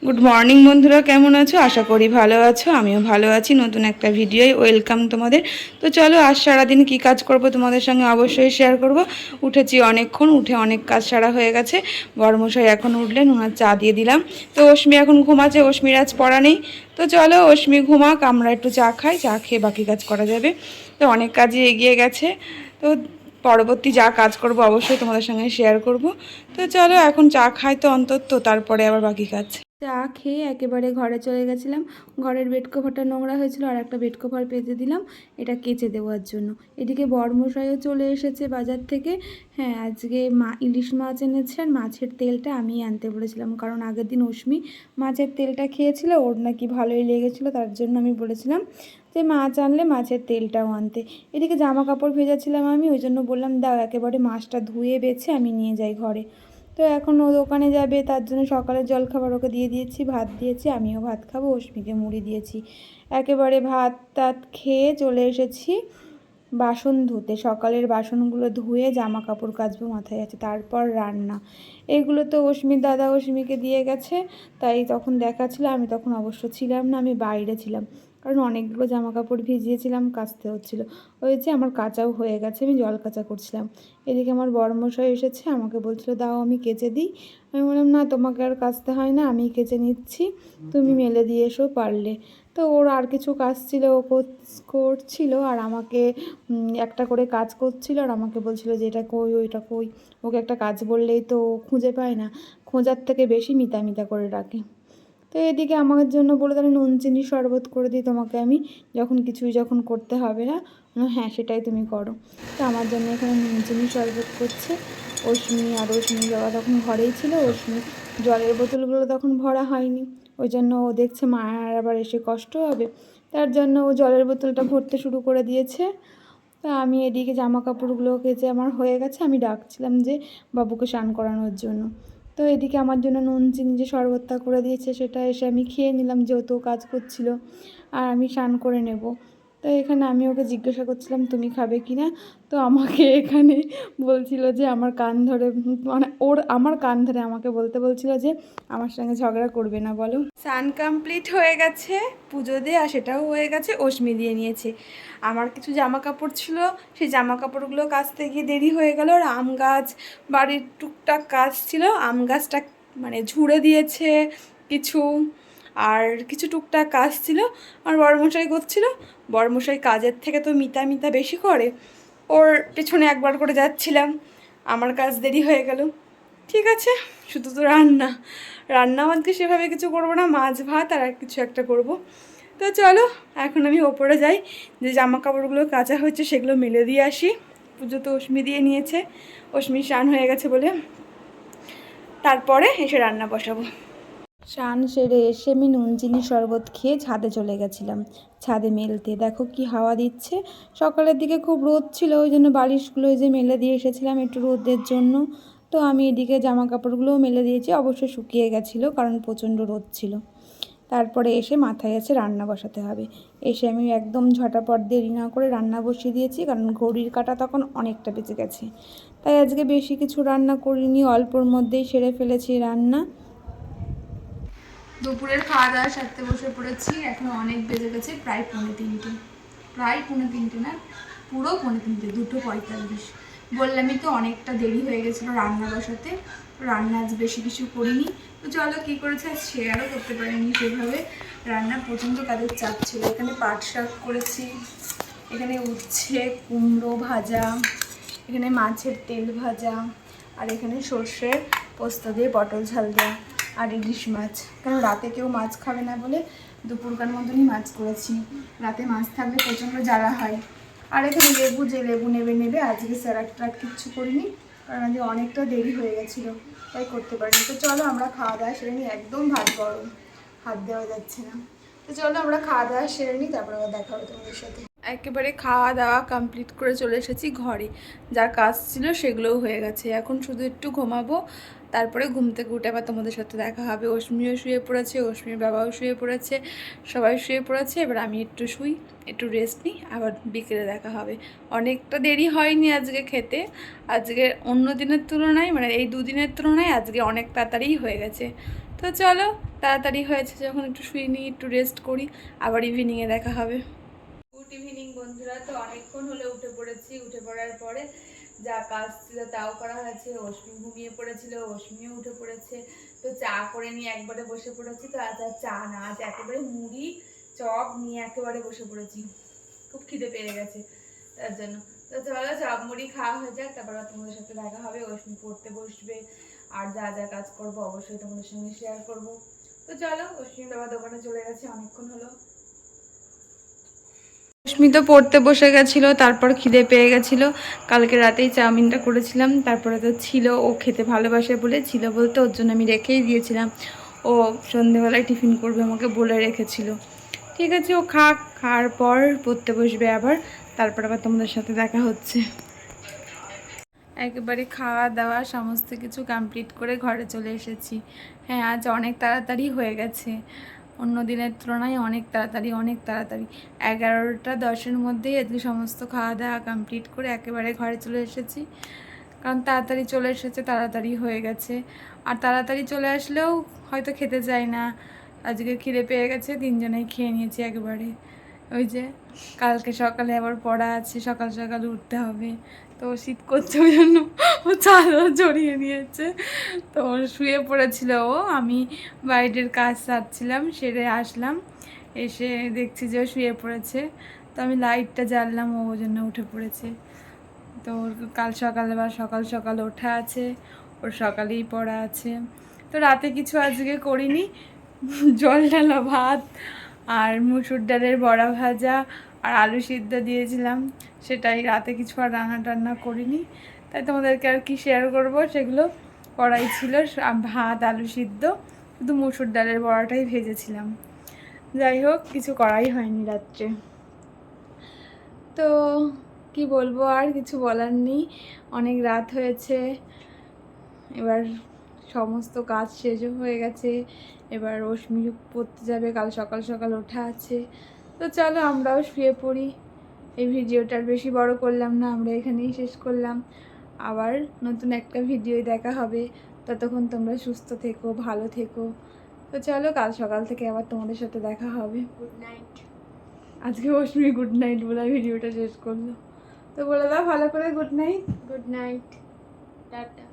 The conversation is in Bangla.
গুড মর্নিং বন্ধুরা, কেমন আছো? আশা করি ভালো আছো। আমিও ভালো আছি। নতুন একটা ভিডিওয় ওয়েলকাম তোমাদের। তো চলো, আজ সারাদিন কি কাজ করব তোমাদের সঙ্গে অবশ্যই শেয়ার করব। উঠেছি অনেকক্ষণ, উঠে অনেক কাজ সারা হয়ে গেছে। বড়মশাই এখন উঠলেন, ওনার চা দিয়ে দিলাম। তো অশ্মি এখন ঘুমাচ্ছে, অশ্মির আজ পড়া নেই। তো চলো অশ্মি ঘুমাক, আমরা একটু চা খাই, চা খেয়ে বাকি কাজ করা যাবে। তো অনেক কাজই এগিয়ে গেছে। তো পরবর্তী যা কাজ করব অবশ্যই তোমাদের সঙ্গে শেয়ার করব। তো চলো এখন চা খাই তো অন্তত, তারপরে আবার বাকি কাজ। চা খেয়ে একেবারে ঘরে চলে গেছিলাম। ঘরের বেড কভারটা নোংরা হয়েছিল, আর একটা বেড কভার পেতে দিলাম এটা কেচে দেওয়ার জন্য। এদিকে বড়মশাইও চলে এসেছে বাজার থেকে। হ্যাঁ, আজকে ইলিশ মাছ এনেছে, আর মাছের তেলটা আমি আনতে বলেছিলাম, কারণ আগের দিন অশ্মি মাছের তেলটা খেয়েছিল, ওর নাকি ভালোই লেগেছিলো, তার জন্য আমি বলেছিলাম যে মাছ আনলে মাছের তেলটাও আনতে। এদিকে জামা কাপড় ভেজাছিলাম আমি, ওই জন্য বললাম দাও একেবারে মাছটা ধুয়ে বেছে আমি নিয়ে যাই ঘরে। তো এখন ও দোকানে যাবে, তার জন্য সকালের জলখাবার ওকে দিয়ে দিয়েছি, ভাত দিয়েছি, আমিও ভাত খাবো, অশ্মিকে মুড়ি দিয়েছি। একেবারে ভাত টাত খেয়ে চলে এসেছি বাসন ধুতে। সকালের বাসনগুলো ধুয়ে জামা কাপড় কাচবো, মাথায় আছে, তারপর রান্না। এগুলো তো অশ্মির দাদা অশ্মিকে দিয়ে গেছে, তাই তখন দেখাচ্ছিল। আমি তখন অবশ্য ছিলাম না, আমি বাইরে ছিলাম, কারণ অনেকগুলো জামা কাপড় ভিজিয়েছিলাম, কাচতে হচ্ছিলো। ওই যে আমার কাচাও হয়ে গেছে, আমি জল কাচা করছিলাম। এদিকে আমার বড়মশাই এসেছে, আমাকে বলছিল দাও আমি কেচে দিই। আমি বললাম না, তোমাকে আর কাচতে হয় না, আমি কেচে নিচ্ছি, তুমি মেলে দিয়ে এসো পারলে। তো ওর আর কিছু কাজ ছিল, ও করছিল, আর আমাকে একটা করে কাজ করছিল, আর আমাকে বলছিল যে এটা কই ওইটা কই। ওকে একটা কাজ বললেই তো খুঁজে পায় না, খোঁজার থেকে বেশি মিতা মিতা করে ডাকে। তো এদিকে আমার জন্য বলে তাহলে নুন চিনি শরবত করে দিই তোমাকে আমি, যখন করতে হবে না। হ্যাঁ সেটাই তুমি করো। তো আমার জন্য এখানে নুন চিনি শরবত করছে অশ্মি, আর অশ্মি বাবা তখন ঘরেই ছিল। অশ্মি জলের বোতলগুলো তখন ভরা হয়নি, ওই জন্য ও দেখছে মায়ের আবার এসে কষ্ট হবে, তার জন্য ও জলের বোতলটা ভরতে শুরু করে দিয়েছে। তা আমি এদিকে জামা কাপড়গুলো কেচে আমার হয়ে গেছে, আমি ডাকছিলাম যে বাবুকে স্নান করানোর জন্য। তো এদিকে আমার জন্য নুন চিনি যে শরবতটা করে দিয়েছে সেটা এসে আমি খেয়ে নিলাম, যেহেতু কাজ করছিল, আর আমি স্নান করে নেব। তো এখানে আমি ওকে জিজ্ঞাসা করছিলাম তুমি খাবে কি না। তো আমাকে এখানে বলছিল যে আমার কান ধরে, মানে আমার কান ধরে আমাকে বলছিল যে আমার সঙ্গে ঝগড়া করবে না বলো। স্নান কমপ্লিট হয়ে গেছে, পুজো দেওয়া সেটাও হয়ে গেছে, অশ্মি দিয়ে নিয়েছে। আমার কিছু জামা কাপড় ছিল, সেই জামা কাপড়গুলো কাচতে গিয়ে দেরি হয়ে গেল। আর আম গাছ, বাড়ির টুকটাক কাজ ছিল, আম গাছটা মানে ঝুড়ে দিয়েছে কিছু, আর কিছু টুকটাক কাজ ছিল। আর বড়মশাই করছিল, বড়মশাই কাজের থেকে তো মিতা মিতা বেশি করে, ওর পেছনে একবার করে যাচ্ছিলাম, আমার কাজ দেরি হয়ে গেল। ঠিক আছে, শুধু তো রান্না, রান্নাও আজকে সেভাবে কিছু করবো না, মাছ ভাত আর কিছু একটা করব। তো চলো এখন আমি ওপরে যাই, যে জামা কাপড়গুলো কাচা হচ্ছে সেগুলো মেলে দিয়ে আসি। পুজো তো অশ্মি দিয়ে নিয়েছে, অশ্মি স্নান হয়ে গেছে বলে, তারপরে এসে রান্না বসাবো। স্নান সেরে এসে আমি নুন চিনি শরবত খেয়ে ছাদে চলে গেছিলাম, ছাদে মেলতে। দেখো কি হাওয়া দিচ্ছে। সকালের দিকে খুব রোদ ছিল, ওই জন্য বালিশগুলো যে মেলে দিয়ে এসেছিলাম একটু রোদের জন্য। তো আমি এদিকে জামা কাপড়গুলোও মেলে দিয়েছি, অবশ্যই শুকিয়ে গেছিলো কারণ প্রচণ্ড রোদ ছিল। তারপরে এসে মাথায় আছে রান্না বসাতে হবে। এসে আমি একদম ঝটাপট দেরি না করে রান্না বসিয়ে দিয়েছি, কারণ ঘড়ির কাঁটা তখন অনেকটা বেঁচে গেছে। তাই আজকে বেশি কিছু রান্না করিনি, অল্পর মধ্যেই সেরে ফেলেছি রান্না। দুপুরের খাওয়া দাওয়া সারতে বসে পড়েছি, এখন অনেক বেজে গেছে, প্রায় 2:45, প্রায় 2:45 না, পুরো 2:45, 2:45। বললামই তো অনেকটা দেরি হয়ে গেছিলো রান্না বসাতে, রান্না আজ বেশি কিছু করিনি। তো চলো কী করেছে আজ শেয়ারও করতে পারিনি সেভাবে, রান্না প্রচণ্ড কাজের চাপ ছিল। এখানে পাট শাক করেছি, এখানে উচ্ছে কুমড়ো ভাজা, এখানে মাছের তেল ভাজা, আর এখানে সর্ষে পোস্ত দিয়ে পটল ঝাল দেওয়া, আর ইলিশ মাছ, কারণ রাতে কেউ মাছ খাবে না বলে দুপুরকার মতনই মাছ করেছি। রাতে মাছ থাকলে প্রচণ্ড জ্বালা হয়। আর এখানে লেবু, যে লেবু নেবে, আজকে স্যালাড ট্যালাড কিচ্ছু করিনি, কারণ আজকে অনেকটা দেরি হয়ে গেছিলো, তাই করতে পারিনি। তো চলো আমরা খাওয়া দাওয়া সেরে নিই, একদম ভাত গরম, হাত দেওয়া যাচ্ছে না। তো চলো আমরা খাওয়া দাওয়া সেরে নিই, তারপর আবার দেখা হবে তোমাদের সাথে। একেবারে খাওয়া দাওয়া কমপ্লিট করে চলে এসেছি ঘরে, যা কাজ ছিল সেগুলোও হয়ে গেছে, এখন শুধু একটু ঘুমাবো, তারপরে ঘুম থেকে উঠে আবার তোমাদের সাথে দেখা হবে। অশ্মিও শুয়ে পড়েছে, অশ্মির বাবাও শুয়ে পড়েছে, সবাই শুয়ে পড়েছে, এবার আমি একটু শুই, একটু রেস্ট নিই, আবার বিকেলে দেখা হবে। অনেকটা দেরি হয়নি আজকে খেতে, আজকে অন্য দিনের তুলনায়, মানে এই দুদিনের তুলনায় আজকে অনেক তাড়াতাড়িই হয়ে গেছে। তো চলো, তাড়াতাড়ি হয়েছে যখন একটু শুয়ে নিই, একটু রেস্ট করি, আবার ইভিনিংয়ে দেখা হবে। গুড ইভিনিং বন্ধুরা। তো অনেকক্ষণ হলে উঠে পড়েছি। উঠে পড়ার পরে যা কাজ ছিল তাও করা হয়েছে। অশ্মি ঘুমিয়ে পড়েছিল, অশ্মিও উঠে পড়েছে। তো চা করে নিয়ে একবারে বসে পড়েছি। তো আজ আর চা না, আজ একেবারে মুড়ি চপ নিয়ে একেবারে বসে পড়েছি। খুব খিদে পেয়ে গেছে তার জন্য। তো চলো চপ মুড়ি খাওয়া হয়ে যাক, তারপর তোমাদের সাথে দেখা হবে। অশ্মি পড়তে বসবে, আর যা যা কাজ করবো অবশ্যই তোমাদের সঙ্গে শেয়ার করবো। তো চলো, অশ্মি বাবা দোকানে চলে গেছে, অনেকক্ষণ হলো। অশ্মি তো পড়তে বসে গেছিলো, তারপর খিদে পেয়ে গেছিলো। কালকে রাতেই চাউমিনটা করেছিলাম, তারপরে তো ছিল, ও খেতে ভালোবাসে বলে, ছিল বলতে ওর জন্য আমি রেখেই দিয়েছিলাম। ও সন্ধেবেলায় টিফিন করবে আমাকে বলে রেখেছিল। ঠিক আছে, ও খাক, খাওয়ার পর পড়তে বসবে আবার, তারপর আবার তোমাদের সাথে দেখা হচ্ছে। একেবারে খাওয়া দাওয়া সমস্ত কিছু কমপ্লিট করে ঘরে চলে এসেছি। হ্যাঁ, আজ অনেক তাড়াতাড়ি হয়ে গেছে, অন্য দিনের তুলনায় অনেক তাড়াতাড়ি, অনেক তাড়াতাড়ি। 11টা 10-এর মধ্যেই আজকে সমস্ত খাওয়া দাওয়া কমপ্লিট করে একেবারে ঘরে চলে এসেছি। কারণ তাড়াতাড়ি চলে এসেছে, তাড়াতাড়ি হয়ে গেছে। আর তাড়াতাড়ি চলে আসলেও হয়তো খেতে চাই না। আজকে খিদে পেয়ে গেছে, তিনজনেই খেয়ে নিয়েছি একেবারে। ওই যে কালকে সকালে আবার পড়া আছে, সকাল সকাল উঠতে হবে। তো শীত করছে, ওই জন্য ও চাদর জড়িয়ে নিয়েছে। তো শুয়ে পড়েছিল ও, আমি বাইরের কাজ সারছিলাম, সেরে আসলাম, এসে দেখছি যে ও শুয়ে পড়েছে। তো আমি লাইটটা জ্বাললাম, ও জন্য উঠে পড়েছে। তো ওর কাল সকালে বা সকাল সকাল ওঠা আছে, ওর সকালেই পড়া আছে। তো রাতে কিছু আজকে করিনি, জল ঢালা ভাত আর মুসুর ডালের বড়া ভাজা আর আলু সিদ্ধ দিয়েছিলাম, সেটাই। রাতে কিছু আর রান্না টান্না করিনি, তাই তোমাদেরকে আর কি শেয়ার করব, সেগুলো করাই ছিল। ভাত আলু সিদ্ধ, শুধু মুসুর ডালের বড়াটাই ভেজেছিলাম। যাই হোক, কিছু করাই হয়নি রাত্রে। তো কি বলবো, আর কিছু বলার নেই, অনেক রাত হয়েছে। এবার সমস্ত কাজ শেষও হয়ে গেছে, এবার অশ্মি পড়তে যাবে, কাল সকাল সকাল ওঠা আছে। তো চলো আমরাও শুয়ে পড়ি। এই ভিডিওটার বেশি বড় করলাম না, আমরা এখানেই শেষ করলাম। আবার নতুন একটা ভিডিও দেখা হবে, ততক্ষণ তোমরা সুস্থ থেকো, ভালো থেকো। তো চলো, কাল সকাল থেকে আবার তোমাদের সাথে দেখা হবে। Good night. আজকে অশ্মি গুড নাইট বলে ভিডিওটা শেষ করলো। তো বলে দাও ভালো করে, good night. Good night, tata.